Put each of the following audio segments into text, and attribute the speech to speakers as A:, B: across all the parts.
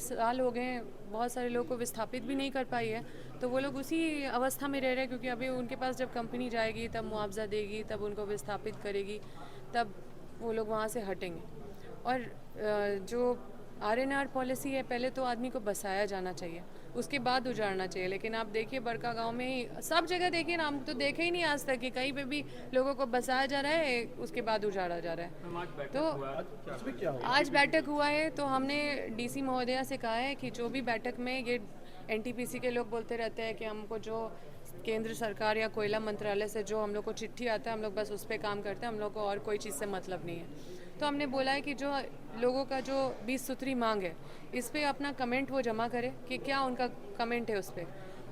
A: साल हो गए हैं, बहुत सारे लोगों को विस्थापित भी नहीं कर पाई है, तो वो लोग उसी अवस्था में रह रहे हैं क्योंकि अभी उनके पास जब कंपनी जाएगी तब मुआवजा देगी, तब उनको विस्थापित करेगी, तब वो लोग वहाँ से हटेंगे। और जो आरएनआर पॉलिसी है, पहले तो आदमी को बसाया जाना चाहिए, उसके बाद उजाड़ना चाहिए। लेकिन आप देखिए बड़का गांव में ही सब जगह देखिए ना, हम तो देखे ही नहीं आज तक कि कहीं पे भी लोगों को बसाया जा रहा है उसके बाद उजाड़ा जा रहा है। तो आज बैठक हुआ है, तो हमने डीसी महोदया से कहा है कि जो भी बैठक में ये एनटीपीसी के लोग बोलते रहते हैं कि हमको जो केंद्र सरकार या कोयला मंत्रालय से जो हम लोग को चिट्ठी आता है हम लोग बस उस पर काम करते हैं, हम लोग को और कोई चीज़ से मतलब नहीं है। तो हमने बोला है कि जो लोगों का जो 20 सूत्री मांग है इस पर अपना कमेंट वो जमा करे कि क्या उनका कमेंट है उस पर।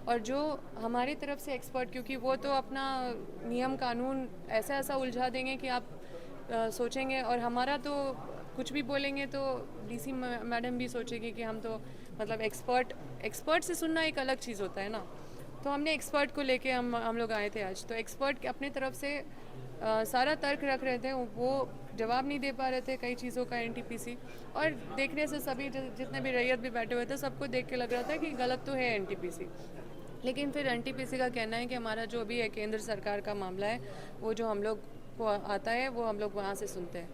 A: और जो हमारी तरफ से एक्सपर्ट, क्योंकि वो तो अपना नियम कानून ऐसा ऐसा उलझा देंगे कि आप सोचेंगे, और हमारा तो कुछ भी बोलेंगे तो डीसी मैडम भी सोचेगी कि हम तो मतलब एक्सपर्ट से सुनना एक अलग चीज़ होता है ना। तो हमने एक्सपर्ट को लेके हम लोग आए थे आज। तो एक्सपर्ट अपनी तरफ से सारा तर्क रख रहे थे, वो जवाब नहीं दे पा रहे थे कई चीज़ों का एनटीपीसी। और देखने से सभी जितने भी रैयत भी बैठे हुए थे सबको देख के लग रहा था कि गलत तो है एनटीपीसी। लेकिन फिर एनटीपीसी का कहना है कि हमारा जो भी है केंद्र सरकार का मामला है, वो जो हम लोग को आता है वो हम लोग वहाँ से सुनते हैं।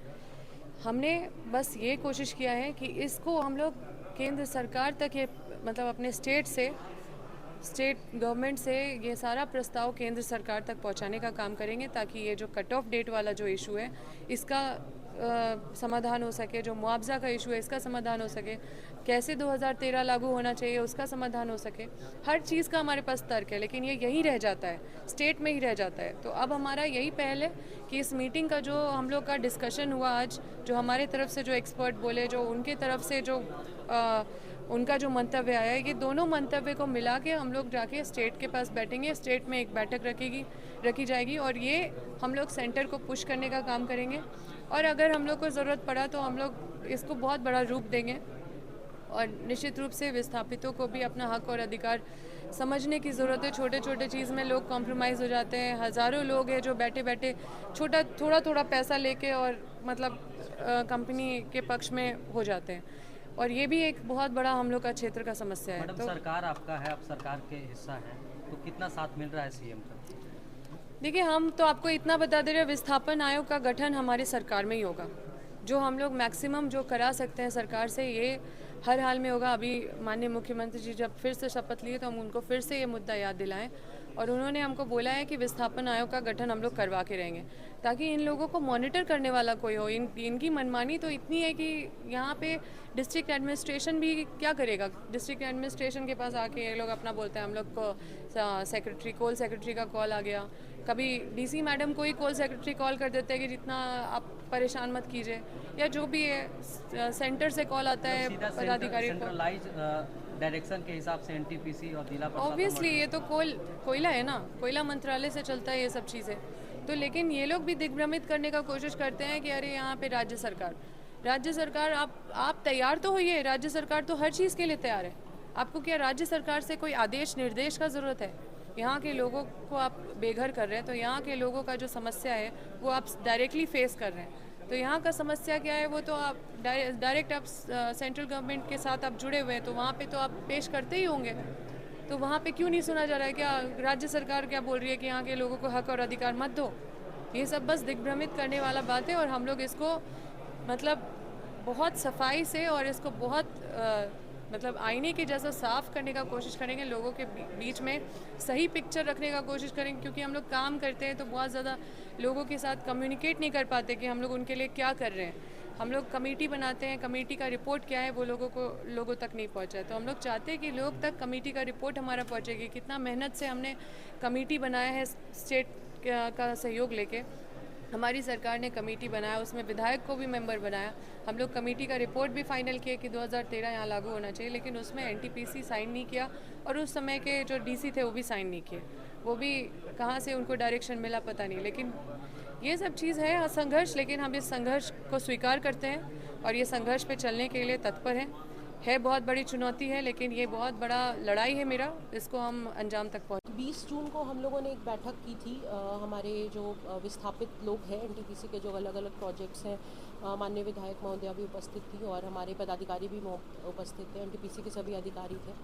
A: हमने बस ये कोशिश किया है कि इसको हम लोग केंद्र सरकार तक ये मतलब अपने स्टेट गवर्नमेंट से ये सारा प्रस्ताव केंद्र सरकार तक पहुंचाने का काम करेंगे, ताकि ये जो कट ऑफ डेट वाला जो इशू है इसका समाधान हो सके, जो मुआवजा का इशू है इसका समाधान हो सके, कैसे 2013 लागू होना चाहिए उसका समाधान हो सके। हर चीज़ का हमारे पास तर्क है, लेकिन ये यहीं रह जाता है, स्टेट में ही रह जाता है। तो अब हमारा यही पहल है कि इस मीटिंग का जो हम लोग का डिस्कशन हुआ आज, जो हमारे तरफ से जो एक्सपर्ट बोले, जो उनके तरफ से जो उनका जो मंतव्य आया है, ये दोनों मंतव्य को मिला के हम लोग जाके स्टेट के पास बैठेंगे। स्टेट में एक बैठक रखी जाएगी और ये हम लोग सेंटर को पुश करने का काम करेंगे। और अगर हम लोग को ज़रूरत पड़ा तो हम लोग इसको बहुत बड़ा रूप देंगे। और निश्चित रूप से विस्थापितों को भी अपना हक और अधिकार समझने की ज़रूरत है। छोटे छोटे चीज़ में लोग कॉम्प्रोमाइज़ हो जाते हैं। हज़ारों लोग हैं जो बैठे बैठे थोड़ा पैसा लेके और मतलब कंपनी के पक्ष में हो जाते हैं। और ये भी एक बहुत बड़ा हम लोग का क्षेत्र का समस्या है।
B: मैडम,
A: तो
B: सरकार आपका है, आप सरकार के हिस्सा है, तो कितना साथ मिल रहा है सीएम का?
A: देखिए, हम तो आपको इतना बता दे रहे हैं, विस्थापन आयोग का गठन हमारी सरकार में ही होगा। जो हम लोग मैक्सिमम जो करा सकते हैं सरकार से, ये हर हाल में होगा। अभी माननीय मुख्यमंत्री जी जब फिर से शपथ लिए तो हम उनको फिर से ये मुद्दा याद दिलाएं, और उन्होंने हमको बोला है कि विस्थापन आयोग का गठन हम लोग करवा के रहेंगे, ताकि इन लोगों को मॉनिटर करने वाला कोई हो। इनकी मनमानी तो इतनी है कि यहाँ पे डिस्ट्रिक्ट एडमिनिस्ट्रेशन भी क्या करेगा। डिस्ट्रिक्ट एडमिनिस्ट्रेशन के पास आके ये लोग अपना बोलते हैं, हम लोग को कोल सेक्रेटरी का कॉल आ गया, कभी डीसी मैडम को ही कोल सेक्रेटरी कॉल कर देते हैं कि जितना आप परेशान मत कीजिए, या जो भी है सेंटर से कॉल आता है पदाधिकारी को।
B: सेंट्रलाइज डायरेक्शन के हिसाब से एनटीपीसी और जिला प्रशासन।
A: ऑब्वियसली ये तो कोयला है ना, कोयला मंत्रालय से चलता है ये सब चीज़ें। तो लेकिन ये लोग भी दिग्भ्रमित करने का कोशिश करते हैं कि अरे यहाँ पे राज्य सरकार आप तैयार तो होइए। राज्य सरकार तो हर चीज़ के लिए तैयार है। आपको क्या राज्य सरकार से कोई आदेश निर्देश का ज़रूरत है? यहाँ के लोगों को आप बेघर कर रहे हैं, तो यहाँ के लोगों का जो समस्या है वो आप डायरेक्टली फेस कर रहे हैं। तो यहाँ का समस्या क्या है वो तो आप डायरेक्ट आप सेंट्रल गवर्नमेंट के साथ आप जुड़े हुए हैं, तो वहाँ पे तो आप पेश करते ही होंगे। तो वहाँ पे क्यों नहीं सुना जा रहा है? क्या राज्य सरकार क्या बोल रही है कि यहाँ के लोगों को हक और अधिकार मत दो? ये सब बस दिग्भ्रमित करने वाला बात है। और हम लोग इसको मतलब बहुत सफाई से और इसको बहुत मतलब आईने के जैसा साफ करने का कोशिश करेंगे, लोगों के बीच में सही पिक्चर रखने का कोशिश करेंगे। क्योंकि हम लोग काम करते हैं तो बहुत ज़्यादा लोगों के साथ कम्युनिकेट नहीं कर पाते कि हम लोग उनके लिए क्या कर रहे हैं। हम लोग कमेटी बनाते हैं, कमेटी का रिपोर्ट क्या है वो लोगों तक नहीं पहुंचा है। तो हम लोग चाहते हैं कि लोग तक कमेटी का रिपोर्ट हमारा पहुंचेगी, कितना मेहनत से हमने कमेटी बनाया है। स्टेट का सहयोग लेके हमारी सरकार ने कमेटी बनाया, उसमें विधायक को भी मेंबर बनाया। हम लोग कमेटी का रिपोर्ट भी फाइनल किए कि 2013 यहाँ लागू होना चाहिए, लेकिन उसमें एनटीपीसी साइन नहीं किया और उस समय के जो डीसी थे वो भी साइन नहीं किए। वो भी कहाँ से उनको डायरेक्शन मिला पता नहीं। लेकिन ये सब चीज़ है संघर्ष, लेकिन हम इस संघर्ष को स्वीकार करते हैं और ये संघर्ष पे चलने के लिए तत्पर हैं। है बहुत बड़ी चुनौती है, लेकिन ये बहुत बड़ा लड़ाई है मेरा, इसको हम अंजाम तक पहुँच।
C: 20 जून को हम लोगों ने एक बैठक की थी। हमारे जो विस्थापित लोग हैं एनटीपीसी के, जो अलग अलग प्रोजेक्ट्स हैं, माननीय विधायक महोदया भी उपस्थित थी और हमारे पदाधिकारी भी उपस्थित थे, एनटीपीसी के सभी अधिकारी थे।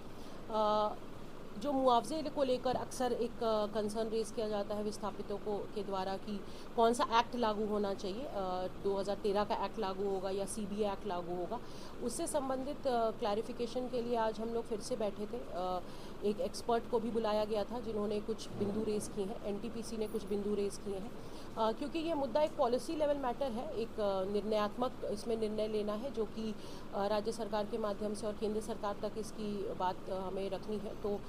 C: जो मुआवजे को लेकर अक्सर एक कंसर्न रेज़ किया जाता है विस्थापितों को के द्वारा कि कौन सा एक्ट लागू होना चाहिए, 2013 का एक्ट लागू होगा या सीबीए एक्ट लागू होगा, उससे संबंधित क्लैरिफिकेशन के लिए आज हम लोग फिर से बैठे थे। एक एक्सपर्ट को भी बुलाया गया था जिन्होंने कुछ बिंदु रेज़ किए हैं, एनटीपीसी ने कुछ बिंदु रेज़ किए हैं, क्योंकि ये मुद्दा एक पॉलिसी लेवल मैटर है, एक निर्णयात्मक इसमें निर्णय लेना है जो कि राज्य सरकार के माध्यम से और केंद्र सरकार तक इसकी बात हमें रखनी है। तो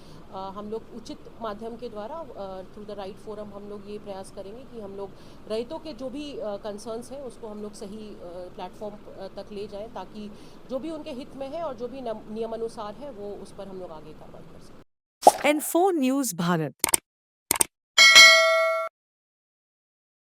C: हम लोग उचित माध्यम के द्वारा थ्रू द राइट फोरम हम लोग ये प्रयास करेंगे कि हम लोग रैयतों के जो भी कंसर्न्स हैं उसको हम लोग सही प्लेटफॉर्म तक ले जाएं, ताकि जो भी उनके हित में है और जो भी नियमानुसार है वो उस पर हम लोग आगे कार्रवाई कर सकें।
D: N4 News Bharat